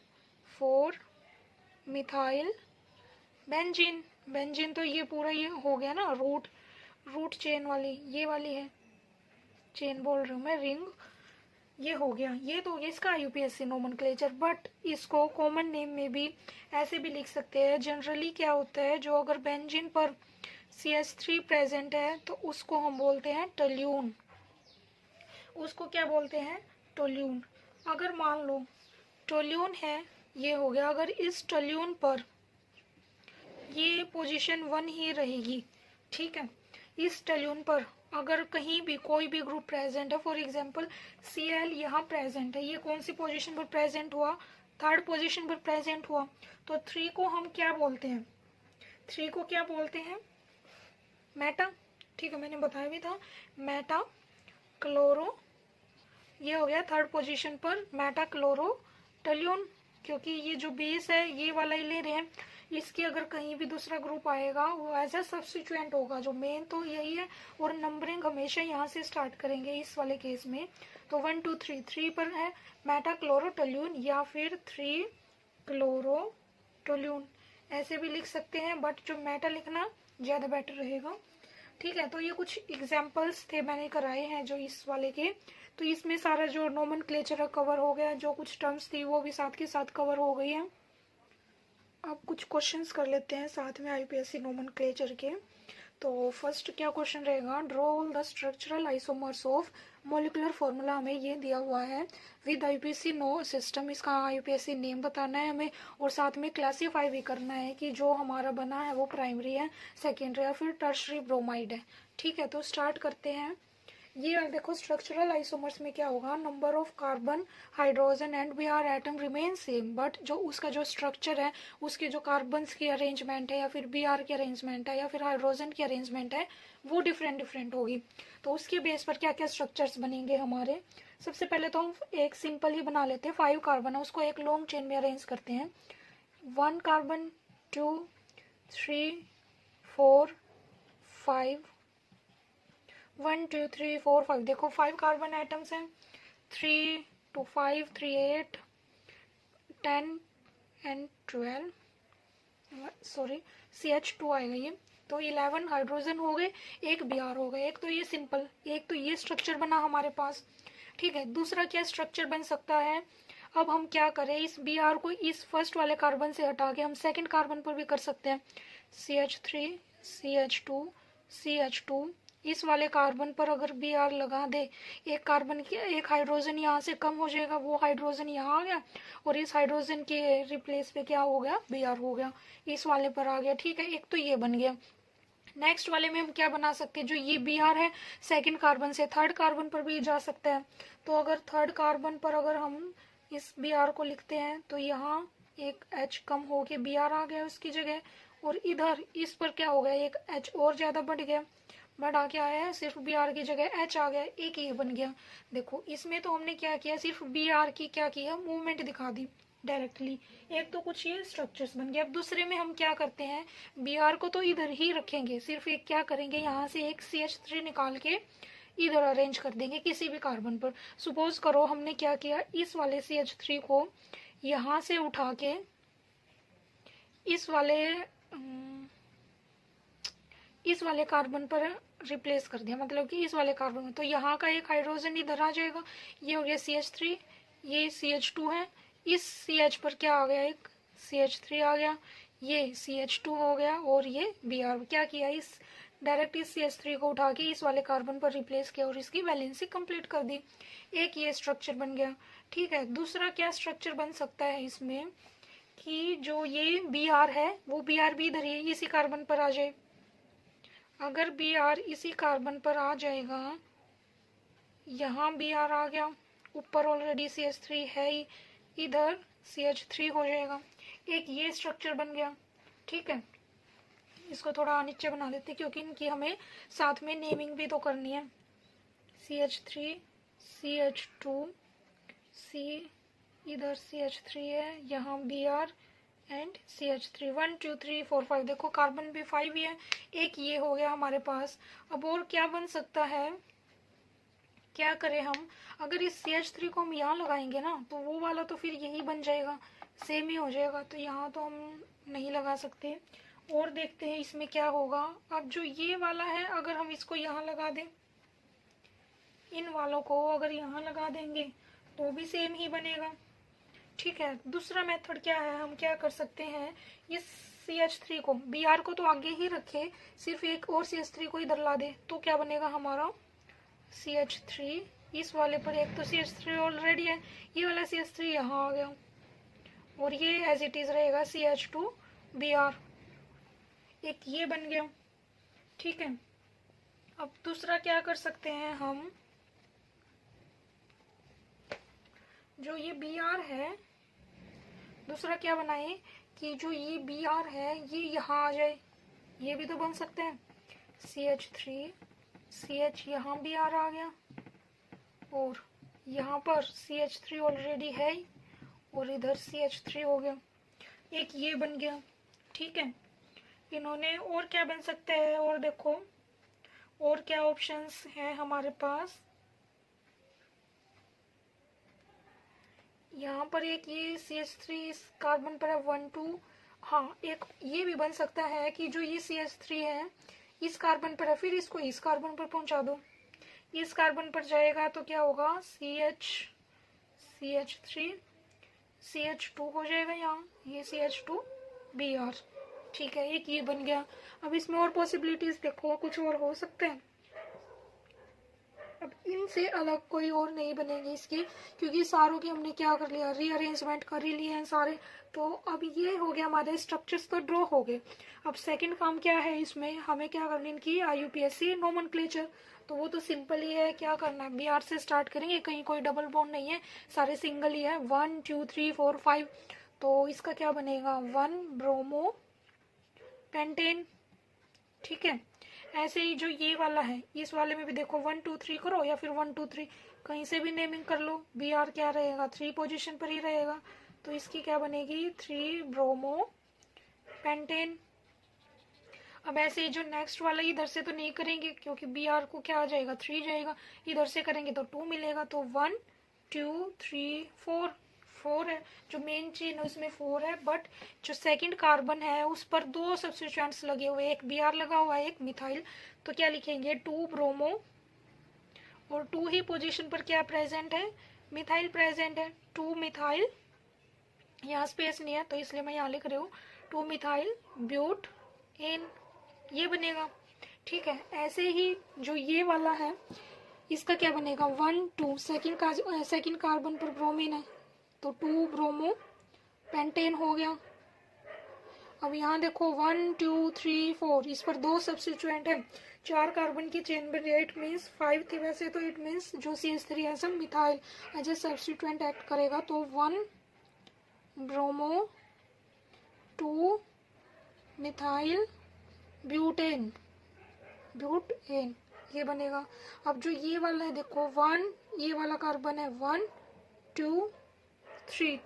4 मिथाइल बेंजीन, बेंजीन तो ये पूरा ये हो गया ना, रूट चेन वाली, ये वाली है चेन बोल रही हूँ मैं, रिंग, ये हो गया। ये तो इसका IUPAC नोमेनक्लेचर। बट इसको कॉमन नेम में भी ऐसे भी लिख सकते हैं। जनरली क्या होता है, जो अगर बेंजीन पर CH3 प्रेजेंट है तो उसको हम बोलते हैं टोल्यून, उसको क्या बोलते हैं टोल्यून। अगर मान लो टोल्यून है, ये हो गया। अगर इस टोल्यून पर ये पोजीशन 1 ही रहेगी, ठीक है, इस टोल्यून पर अगर कहीं भी कोई भी ग्रुप प्रेजेंट है, फॉर एग्जांपल Cl यहाँ प्रेजेंट है, ये कौन सी पोजीशन पर प्रेजेंट हुआ, थर्ड पोजीशन पर प्रेजेंट हुआ, तो 3 को हम क्या बोलते हैं, 3 को क्या बोलते हैं मेटा, ठीक है, मैंने बताया भी था मेटा क्लोरो, ये हो गया थर्ड पोजीशन पर मेटा क्लोरो टोल्यून, क्योंकि ये जो बेस है ये वाला ही ले रहे हैं। इसके अगर कहीं भी दूसरा ग्रुप आएगा वो एज ए सब्स्टिट्यूएंट होगा, जो मेन तो यही है। और नंबरिंग हमेशा यहाँ से स्टार्ट करेंगे इस वाले केस में। तो 1 2 3, 3 पर है मेटा क्लोरोटोल्यून या फिर 3 क्लोरोटोल्यून, ऐसे भी लिख सकते हैं, बट जो मेटा लिखना ज़्यादा बेटर रहेगा, ठीक है। तो ये कुछ एग्जाम्पल्स थे मैंने कराए हैं जो इस वाले के। तो इसमें सारा जो नोमेनक्लेचर कवर हो गया, जो कुछ टर्म्स थी वो भी साथ के साथ कवर हो गई हैं। अब कुछ क्वेश्चंस कर लेते हैं साथ में IUPAC नोमेनक्लेचर के। तो फर्स्ट क्या क्वेश्चन रहेगा, draw all the structural isomers of molecular formula, हमें ये दिया हुआ है विद IUPAC नो सिस्टम, इसका IUPAC नेम बताना है हमें, और साथ में क्लासीफाई भी करना है कि जो हमारा बना है वो प्राइमरी है, सेकेंडरी या फिर टर्शरी ब्रोमाइड है, ठीक है। तो स्टार्ट करते हैं। ये देखो स्ट्रक्चरल आइसोमर्स में क्या होगा, number of carbon hydrogen and Br atom remain same, but जो उसका जो स्ट्रक्चर है, उसके जो कार्बन्स की अरेंजमेंट है या फिर Br की अरेंजमेंट है या फिर हाइड्रोजन की अरेंजमेंट है वो डिफरेंट डिफरेंट होगी। तो उसके बेस पर क्या क्या स्ट्रक्चर्स बनेंगे हमारे। सबसे पहले तो हम एक सिंपल ही बना लेते हैं, 5 कार्बन है उसको एक लॉन्ग चेन में अरेंज करते हैं, 1 कार्बन 2 3 4 5, 1 2 3 4 5, देखो 5 कार्बन एटम्स हैं, 3 2 5 3 8 10 एंड 12, सॉरी CH2 आएगा ये, तो 11 हाइड्रोजन हो गए, एक Br हो गए। एक तो ये सिंपल, एक तो ये स्ट्रक्चर बना हमारे पास, ठीक है। दूसरा क्या स्ट्रक्चर बन सकता है, अब हम क्या करें, इस बी आर को इस फर्स्ट वाले कार्बन से हटा के हम सेकेंड कार्बन पर भी कर सकते हैं। CH3 CH2 CH2, इस वाले कार्बन पर अगर बी आर लगा दे, एक कार्बन की एक हाइड्रोजन यहाँ से कम हो जाएगा, वो हाइड्रोजन यहाँ आ गया और इस हाइड्रोजन के रिप्लेस पे क्या हो गया, बी आर हो गया, इस वाले पर आ गया। ठीक है, एक तो ये बन गया। नेक्स्ट वाले में हम क्या बना सकते हैं, जो ये बी आर है सेकेंड कार्बन से थर्ड कार्बन पर भी जा सकता है। तो अगर थर्ड कार्बन पर अगर हम इस बी आर को लिखते हैं तो यहाँ एक H कम हो के बी आर आ गया उसकी जगह, और इधर इस पर क्या हो गया, एक H और ज्यादा बढ़ गया, बढ़ा के आया है, सिर्फ बी आर की जगह H आ गया, एक ये बन गया। देखो इसमें तो हमने क्या किया, सिर्फ बी आर की क्या किया, मूवमेंट दिखा दी डायरेक्टली। एक तो कुछ ये स्ट्रक्चर्स बन गए। अब दूसरे में हम क्या करते हैं, बी आर को तो इधर ही रखेंगे, सिर्फ एक क्या करेंगे, यहाँ से एक CH3 निकाल के इधर अरेंज कर देंगे किसी भी कार्बन पर। सपोज करो हमने क्या किया, इस वाले CH3 को यहाँ से उठा के इस वाले कार्बन पर रिप्लेस कर दिया, मतलब कि इस वाले कार्बन में, तो यहाँ का एक हाइड्रोजन इधर आ जाएगा, ये हो गया CH3, ये CH2 है, इस CH पर क्या आ गया, एक CH3 आ गया, ये CH2 हो गया, और ये Br क्या किया, इस डायरेक्ट इस CH3 को उठा के इस वाले कार्बन पर रिप्लेस किया और इसकी वैलेंसी कंप्लीट कर दी। एक ये स्ट्रक्चर बन गया। ठीक है, दूसरा क्या स्ट्रक्चर बन सकता है इसमें, कि जो ये Br है वो Br भी इधर ही इसी कार्बन पर आ जाए। अगर Br इसी कार्बन पर आ जाएगा, यहाँ Br आ गया, ऊपर ऑलरेडी CH3 है ही, इधर CH3 हो जाएगा, एक ये स्ट्रक्चर बन गया। ठीक है, इसको थोड़ा नीचे बना लेते क्योंकि इनकी हमें साथ में नेमिंग भी तो करनी है। CH3 CH2 C, इधर CH3 है, यहाँ Br एंड CH3, 1 2 3 4 5, देखो कार्बन भी 5 ही है, एक ये हो गया हमारे पास। अब और क्या बन सकता है, क्या करें हम, अगर इस CH3 को हम यहाँ लगाएंगे ना तो वो वाला तो फिर यही बन जाएगा, सेम ही हो जाएगा, तो यहाँ तो हम नहीं लगा सकते। और देखते हैं इसमें क्या होगा। अब जो ये वाला है अगर हम इसको यहाँ लगा दें, इन वालों को अगर यहाँ लगा देंगे तो भी सेम ही बनेगा। ठीक है, दूसरा मेथड क्या है, हम क्या कर सकते हैं, इस CH3 को, Br को तो आगे ही रखे, सिर्फ एक और CH3 को इधर ला दे, तो क्या बनेगा हमारा CH3, इस वाले पर एक तो CH3 ऑलरेडी है, ये वाला CH3 यहाँ आ गया, और ये एज इट इज रहेगा CH2 Br, एक ये बन गया। ठीक है, अब दूसरा क्या कर सकते हैं हम, जो ये Br है, दूसरा क्या बनाए कि जो ये Br है ये यहाँ आ जाए, ये भी तो बन सकते हैं। CH3 CH यहाँ Br आ गया, और यहाँ पर CH3 ऑलरेडी है और इधर CH3 हो गया, एक ये बन गया। ठीक है, इन्होंने और क्या बन सकता है, और देखो और क्या ऑप्शंस हैं हमारे पास, यहाँ पर एक ये CH3 इस कार्बन पर है 1 2, हाँ एक ये भी बन सकता है कि जो ये CH3 है इस कार्बन पर है, फिर इसको इस कार्बन पर पहुंचा दो, इस कार्बन पर जाएगा तो क्या होगा, CH3 CH2 हो जाएगा, यहाँ ये CH2 Br। ठीक है, एक ये बन गया। अब इसमें और पॉसिबिलिटीज देखो, कुछ और हो सकते हैं। अब इनसे अलग कोई और नहीं बनेगी इसकी, क्योंकि सारों की हमने क्या कर लिया, रीअरेंजमेंट कर ही लिए हैं सारे। तो अब ये हो गया, हमारे स्ट्रक्चर्स तो ड्रॉ हो गए। अब सेकंड काम क्या है, इसमें हमें क्या करनी, इनकी IUPAC नोमेनक्लेचर, तो वो तो सिंपल ही है, क्या करना है, Br से स्टार्ट करेंगे, कहीं कोई डबल बॉन्ड नहीं है, सारे सिंगल ही है, 1 2 3 4 5, तो इसका क्या बनेगा, 1 ब्रोमो पेंटेन। ठीक है, ऐसे ही जो ये वाला है, इस वाले में भी देखो 1 2 3 करो या फिर 1 2 3 कहीं से भी नेमिंग कर लो, Br क्या रहेगा, 3 पोजीशन पर ही रहेगा, तो इसकी क्या बनेगी, 3 ब्रोमो पेंटेन। अब ऐसे ही जो नेक्स्ट वाला, इधर से तो नहीं करेंगे क्योंकि Br को क्या आ जाएगा, 3 जाएगा, इधर से करेंगे तो 2 मिलेगा, तो 1 2 3 4 4 है, जो मेन चेन है उसमें 4 है, बट जो सेकंड कार्बन है उस पर 2 सब्स्टिट्यूएंट्स लगे हुए, एक Br लगा हुआ है, एक मिथाइल, तो क्या लिखेंगे, 2 ब्रोमो, और 2 ही पोजीशन पर क्या प्रेजेंट है, मिथाइल प्रेजेंट है, 2 मिथाइल, यहाँ स्पेस नहीं है तो इसलिए मैं यहाँ लिख रही हूँ 2 मिथाइल ब्यूट एन, ये बनेगा। ठीक है, ऐसे ही जो ये वाला है इसका क्या बनेगा 1 2, सेकेंड कार्बन पर ब्रोमीन है तो 2 ब्रोमो पेंटेन हो गया। अब यहाँ देखो 1 2 3 4, इस पर 2 सब्स्टिट्यूएंट है, 4 कार्बन की चेन बन रही है, इट मीन्स 5 थी वैसे तो, इट मीन्स जो CH3 है सब methyl as a substituent act करेगा तो 1 ब्रोमो 2 मिथाइल ब्यूटेन ये बनेगा। अब जो ये वाला है देखो 1, ये वाला कार्बन है 1 2 3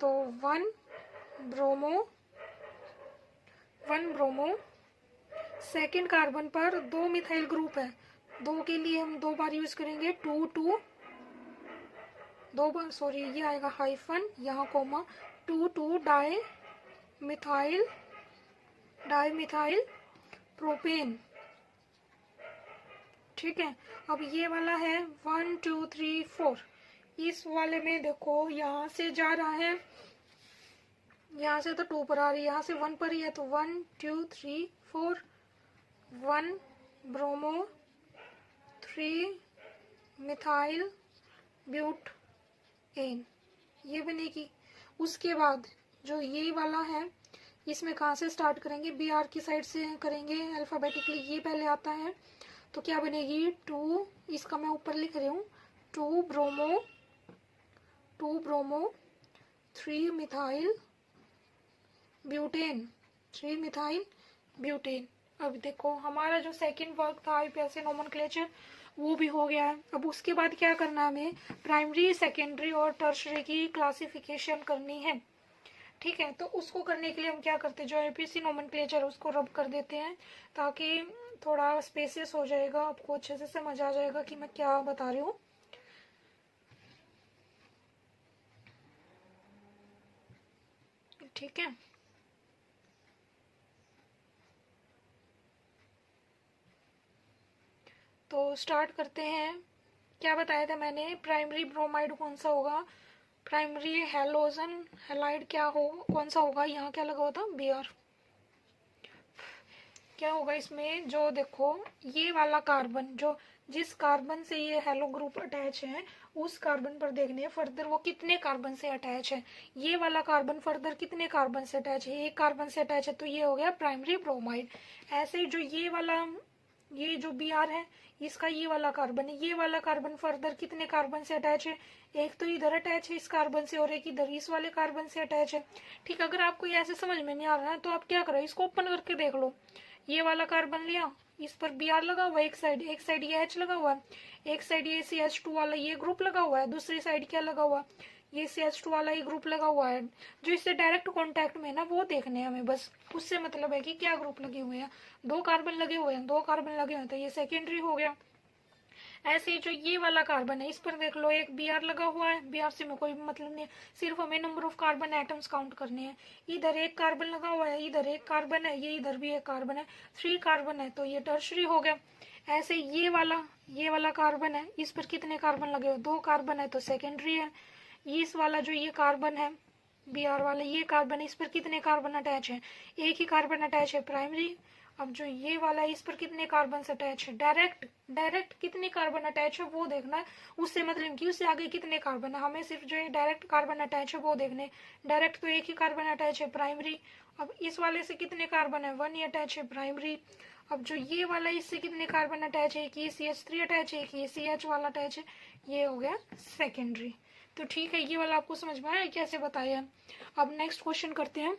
तो 1 ब्रोमो सेकेंड कार्बन पर 2 मिथाइल ग्रुप है, 2 के लिए हम 2 बार यूज करेंगे 2 2, 2 बार सॉरी ये आएगा हाइफन यहाँ कोमा 2 2 डाई मिथाइल प्रोपेन। ठीक है, अब ये वाला है 1 2 3 4, इस वाले में देखो यहाँ से जा रहा है, यहाँ से तो 2 पर आ रही है, यहाँ से 1 पर ही है तो 1 2 3 4, 1 ब्रोमो 3 मिथाइल ब्यूट एन, ये बनेगी। उसके बाद जो ये वाला है इसमें कहाँ से स्टार्ट करेंगे, Br की साइड से करेंगे अल्फाबेटिकली, ये पहले आता है तो क्या बनेगी 2, इसका मैं ऊपर लिख रही हूँ 2 ब्रोमो 3 मिथाइल ब्यूटेन। अब देखो हमारा जो सेकंड वर्क था IUPAC नोमेनक्लेचर वो भी हो गया है। अब उसके बाद क्या करना है, हमें प्राइमरी सेकेंडरी और टर्शरी की क्लासिफिकेशन करनी है। ठीक है, तो उसको करने के लिए हम क्या करते हैं, जो IUPAC नोमेनक्लेचर उसको रब कर देते हैं ताकि थोड़ा स्पेसियस हो जाएगा, आपको अच्छे से समझ आ जाएगा कि मैं क्या बता रही हूँ। ठीक है, तो स्टार्ट करते हैं। क्या बताया था मैंने, प्राइमरी ब्रोमाइड कौन सा होगा, प्राइमरी हेलोजन हेलाइड क्या हो कौन सा होगा, यहाँ क्या लगा हुआ था Br। क्या होगा इसमें, जो देखो ये वाला कार्बन, जो जिस कार्बन से ये हेलो ग्रुप अटैच है उस कार्बन पर देखने फर्दर वो कितने कार्बन से अटैच है, ये वाला कार्बन फर्दर कितने कार्बन से अटैच है, एक कार्बन से अटैच है तो ये हो गया प्राइमरी ब्रोमाइड। ऐसे जो ये वाला, ये जो Br है इसका ये वाला कार्बन है, ये वाला कार्बन फर्दर कितने कार्बन से अटैच है, एक तो इधर अटैच है इस कार्बन से और एक इधर इस वाले कार्बन से अटैच है। ठीक, अगर आपको ये ऐसे समझ में नहीं आ रहा है तो आप क्या करो, इसको ओपन करके देख लो। ये वाला कार्बन लिया, इस पर Br लगा हुआ है, एक साइड ये H लगा हुआ है, एक साइड ये CH2 वाला ये ग्रुप लगा हुआ है, दूसरी साइड क्या लगा हुआ है, ये CH2 वाला ये ग्रुप लगा हुआ है। जो इससे डायरेक्ट कांटेक्ट में है ना वो देखने हैं हमें, बस उससे मतलब है कि क्या ग्रुप लगे हुए हैं, 2 कार्बन लगे हुए हैं, 2 कार्बन लगे हुए हैं तो ये सेकेंडरी हो गया। ऐसे ही जो ये वाला कार्बन है इस पर देख लो, एक Br लगा हुआ है, Br से में कोई मतलब नहीं है, सिर्फ हमें number of carbon atoms count करने हैं। इधर एक कार्बन लगा हुआ है, इधर एक कार्बन है, ये इधर भी एक कार्बन है, 3 कार्बन है तो ये टर्शरी हो गया। ऐसे ये वाला कार्बन है, इस पर कितने कार्बन लगे हुए, 2 कार्बन है तो सेकेंडरी है। इस वाला जो ये कार्बन है Br वाला ये कार्बन है, इस पर कितने कार्बन अटैच है, एक ही कार्बन अटैच है, प्राइमरी। अब जो ये वाला है इस पर कितने कार्बन अटैच है, डायरेक्ट कितने कार्बन अटैच है वो देखना है, उससे मतलब कि उससे आगे कितने कार्बन है, हमें सिर्फ जो है डायरेक्ट कार्बन अटैच है वो देखने। डायरेक्ट तो एक ही कार्बन अटैच है, प्राइमरी। अब इस वाले से कितने कार्बन है, 1 ही अटैच है, प्राइमरी। अब जो ये वाला इससे कितने कार्बन अटैच है, एक ये CH3 अटैच है, एक ये CH वाला अटैच है, ये हो गया सेकेंडरी। तो ठीक है, ये वाला आपको समझ में आया कैसे बताया। अब नेक्स्ट क्वेश्चन करते हैं,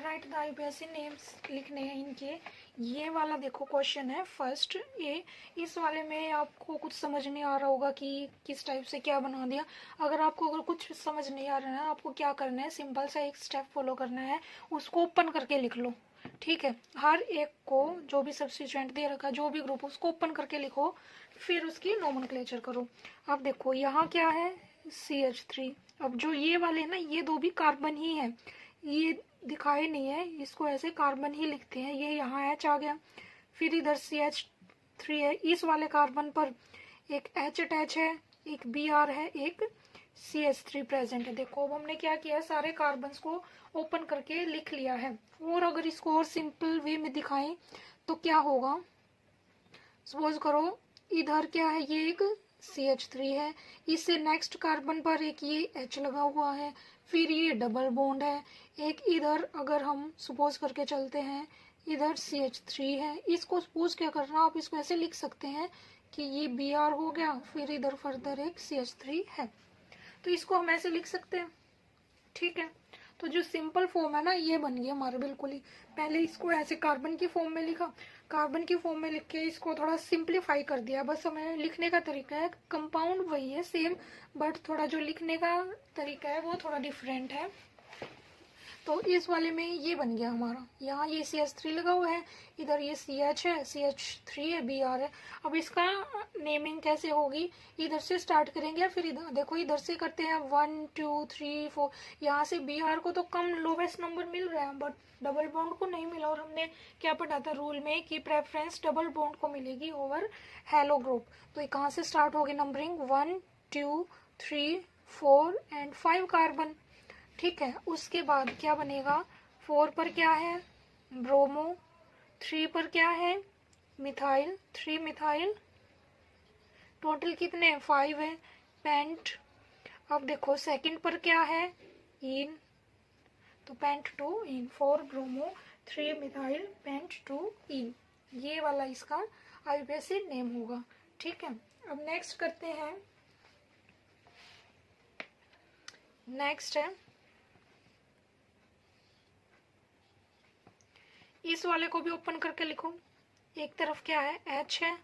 राइट द IUPAC नेम्स लिखने हैं इनके। ये वाला देखो क्वेश्चन है फर्स्ट ए, इस वाले में आपको कुछ समझ नहीं आ रहा होगा कि किस टाइप से क्या बना दिया। अगर कुछ समझ नहीं आ रहा है, आपको क्या करना है, सिंपल सा एक स्टेप फॉलो करना है, उसको ओपन करके लिख लो। ठीक है, हर एक को जो भी सब्स्टिट्यूएंट दे रखा है, जो भी ग्रुप, उसको ओपन करके लिखो, फिर उसकी नोमेनक्लेचर करो। अब देखो यहाँ क्या है CH3। अब जो ये वाले ना ये 2 भी कार्बन ही है, ये दिखाए नहीं है, इसको ऐसे कार्बन ही लिखते हैं। ये यहाँ H आ गया, फिर इधर CH3 है, इस वाले कार्बन पर एक H अटैच है, एक Br है, एक CH3 प्रेजेंट है। देखो अब हमने क्या किया है, सारे कार्बन्स को ओपन करके लिख लिया है। और अगर इसको और सिंपल वे में दिखाएं तो क्या होगा, सपोज करो इधर क्या है, ये एक CH3 है, इससे नेक्स्ट कार्बन पर एक ये H लगा हुआ है, फिर ये डबल बॉन्ड है, एक इधर अगर हम सपोज करके चलते हैं इधर CH3 है, इसको सपोज क्या करना, आप इसको ऐसे लिख सकते हैं कि ये Br हो गया, फिर इधर फर्दर एक CH3 है, तो इसको हम ऐसे लिख सकते हैं। ठीक है, तो जो सिंपल फॉर्म है ना ये बन गया हमारा बिल्कुल ही। पहले इसको ऐसे कार्बन की फॉर्म में लिखा, कार्बन की फॉर्म में लिख के इसको थोड़ा सिंप्लीफाई कर दिया, बस हमें लिखने का तरीका है, कंपाउंड वही है सेम, बट थोड़ा जो लिखने का तरीका है वो थोड़ा डिफरेंट है। तो इस वाले में ये बन गया हमारा, यहाँ ये CH3 लगा हुआ है, इधर ये CH है, CH3 है, Br है। अब इसका नेमिंग कैसे होगी, इधर से स्टार्ट करेंगे, फिर इधर देखो इधर से करते हैं 1 2 3 4, यहाँ से Br को तो कम लोवेस्ट नंबर मिल रहा है, बट डबल बॉन्ड को नहीं मिला। और हमने क्या पढ़ा था रूल में कि प्रेफरेंस डबल बॉन्ड को मिलेगी ओवर हेलो ग्रुप। तो कहाँ से स्टार्ट होगी नंबरिंग, 1 2 3 4 एंड 5 कार्बन। ठीक है, उसके बाद क्या बनेगा, 4 पर क्या है ब्रोमो, 3 पर क्या है मिथाइल, 3 मिथाइल, टोटल कितने 5 है पेंट। अब देखो सेकंड पर क्या है इन, तो पेंट 2 इन, 4 ब्रोमो 3 मिथाइल पेंट 2 इन, ये वाला इसका IUPAC नेम होगा। ठीक है, अब नेक्स्ट करते हैं, नेक्स्ट है इस वाले को भी ओपन करके लिखो। एक तरफ क्या है H है,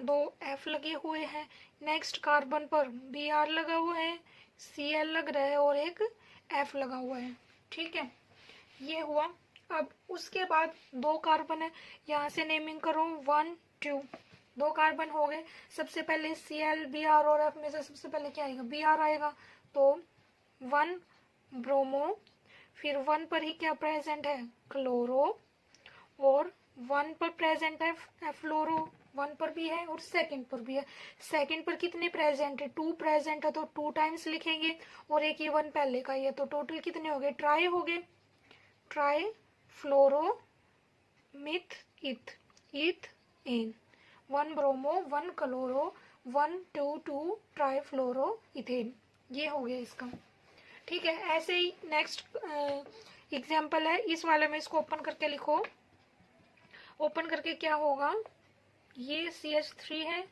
2 F लगे हुए हैं, नेक्स्ट कार्बन पर Br लगा हुआ है, Cl लग रहा है और एक F लगा हुआ है। ठीक है, ये हुआ। अब उसके बाद 2 कार्बन है, यहाँ से नेमिंग करो 1 2, 2 कार्बन हो गए। सबसे पहले Cl Br और F में से सबसे पहले क्या आएगा, Br आएगा, तो 1 ब्रोमो, फिर 1 पर ही क्या प्रेजेंट है क्लोरो, और 1 पर प्रेजेंट है फ्लोरो, 1 पर भी है और सेकंड पर भी है। सेकंड पर कितने प्रेजेंट है, 2 प्रेजेंट है, तो 2 टाइम्स लिखेंगे, और एक ये 1 पहले का ही है, तो टोटल कितने हो गए, ट्राई हो गए, ट्राई फ्लोरो मिथ इथ इथ इन, 1 ब्रोमो 1 क्लोरो 1 2 2 ट्राई फ्लोरो इथेन, ये हो गया इसका। ठीक है, ऐसे ही नेक्स्ट एग्जाम्पल है, इस वाले में इसको ओपन करके लिखो। ओपन करके क्या होगा, ये CH3 है,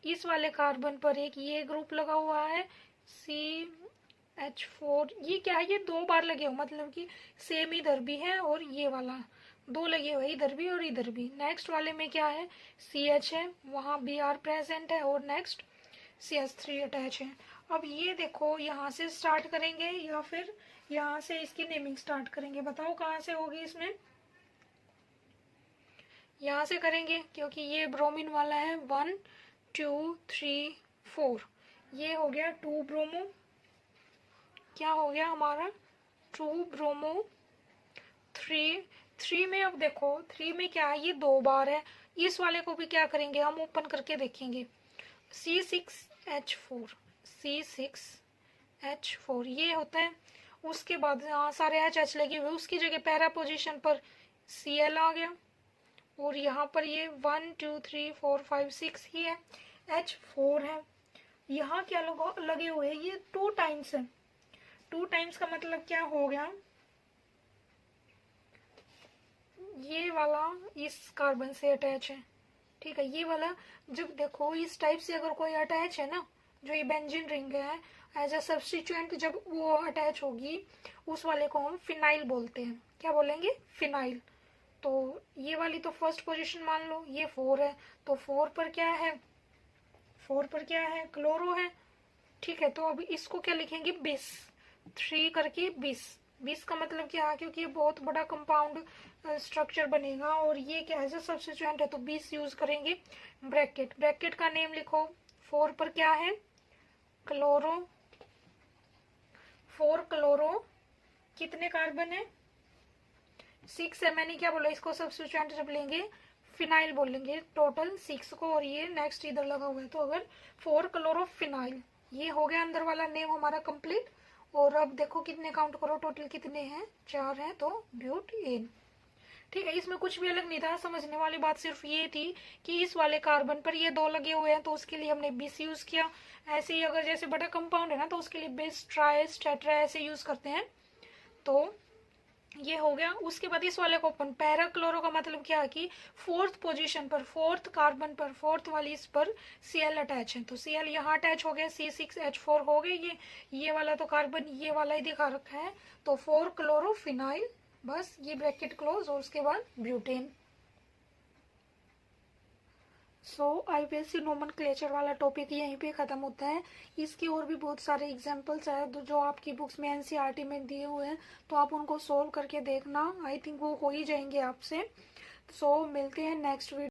इस वाले कार्बन पर एक ये ग्रुप लगा हुआ है CH4, ये क्या है, ये 2 बार लगे हो, मतलब कि सेम इधर भी है और ये वाला 2 लगे हुए इधर भी और इधर भी। नेक्स्ट वाले में क्या है CH है, वहाँ Br प्रेजेंट है और नेक्स्ट CH3 अटैच है। अब ये देखो यहाँ से स्टार्ट करेंगे या फिर यहाँ से इसकी नेमिंग स्टार्ट करेंगे, बताओ कहाँ से होगी इसमें, यहाँ से करेंगे क्योंकि ये ब्रोमीन वाला है। 1 2 3 4, ये हो गया 2 ब्रोमो, क्या हो गया हमारा 2 ब्रोमो 3 में। अब देखो 3 में क्या है, ये 2 बार है, इस वाले को भी क्या करेंगे हम ओपन करके देखेंगे, C6H4 C6H4 ये होता है। उसके बाद यहाँ सारे H लगे हुए, उसकी जगह पैरा पोजीशन पर Cl आ गया, और यहाँ पर ये 1 2 3 4 5 6 ही है, H4 है। यहाँ क्या लगे हुए हैं, ये 2 टाइम्स है, 2 टाइम्स का मतलब क्या हो गया, ये वाला इस कार्बन से अटैच है। ठीक है, ये वाला जब देखो इस टाइप से अगर कोई अटैच है ना, जो ये बेंजीन रिंग है एज अ सब्स्टिट्यूएंट, जब वो अटैच होगी उस वाले को हम फिनाइल बोलते हैं। क्या बोलेंगे, फिनाइल। तो ये वाली तो फर्स्ट पोजीशन मान लो, ये 4 है, तो 4 पर क्या है, 4 पर क्या है क्लोरो है। ठीक है, तो अब इसको क्या लिखेंगे 20, 3 करके 20, 20 का मतलब क्या है, क्योंकि ये बहुत बड़ा कंपाउंड स्ट्रक्चर बनेगा और ये क्या है सब्स्टिट्यूएंट है, तो 20 यूज करेंगे। ब्रैकेट, ब्रैकेट का नेम लिखो, 4 पर क्या है क्लोरो, 4 क्लोरो, कितने कार्बन है 6 है, मैंने क्या बोला इसको सब्स्टिट्यूएंट जब लेंगे फिनाइल बोलेंगे, टोटल 6 को, और ये नेक्स्ट इधर लगा हुआ है तो अगर 4 क्लोरोफिनाइल, ये हो गया अंदर वाला नेम हमारा कंप्लीट। और अब देखो कितने काउंट करो, टोटल कितने हैं, 4 हैं, तो ब्यूटेन। ठीक है, इसमें कुछ भी अलग नहीं था, समझने वाली बात सिर्फ ये थी कि इस वाले कार्बन पर ये 2 लगे हुए हैं तो उसके लिए हमने बीस यूज किया। ऐसे ही अगर जैसे बड़ा कंपाउंड है ना तो उसके लिए बिस, ट्राइस, टेट्रा ऐसे यूज करते हैं। तो ये हो गया। उसके बाद इस वाले को अपन पैरा क्लोरो का मतलब क्या है कि 4th पोजीशन पर, 4th कार्बन पर, 4th वाली इस पर Cl अटैच है, तो Cl यहाँ अटैच हो गया, C6H4 हो गए। ये वाला तो कार्बन ये वाला ही दिखा रखा है, तो 4 क्लोरोफिनाइल, बस ये ब्रैकेट क्लोज, और उसके बाद ब्यूटेन। सो आईपीएससी नोमेनक्लेचर वाला टॉपिक यहीं पे ख़त्म होता है। इसके और भी बहुत सारे एग्जांपल्स हैं जो आपकी बुक्स में एनसीईआरटी में दिए हुए हैं, तो आप उनको सोल्व करके देखना, आई थिंक वो हो ही जाएंगे आपसे। सो मिलते हैं नेक्स्ट वीडियो।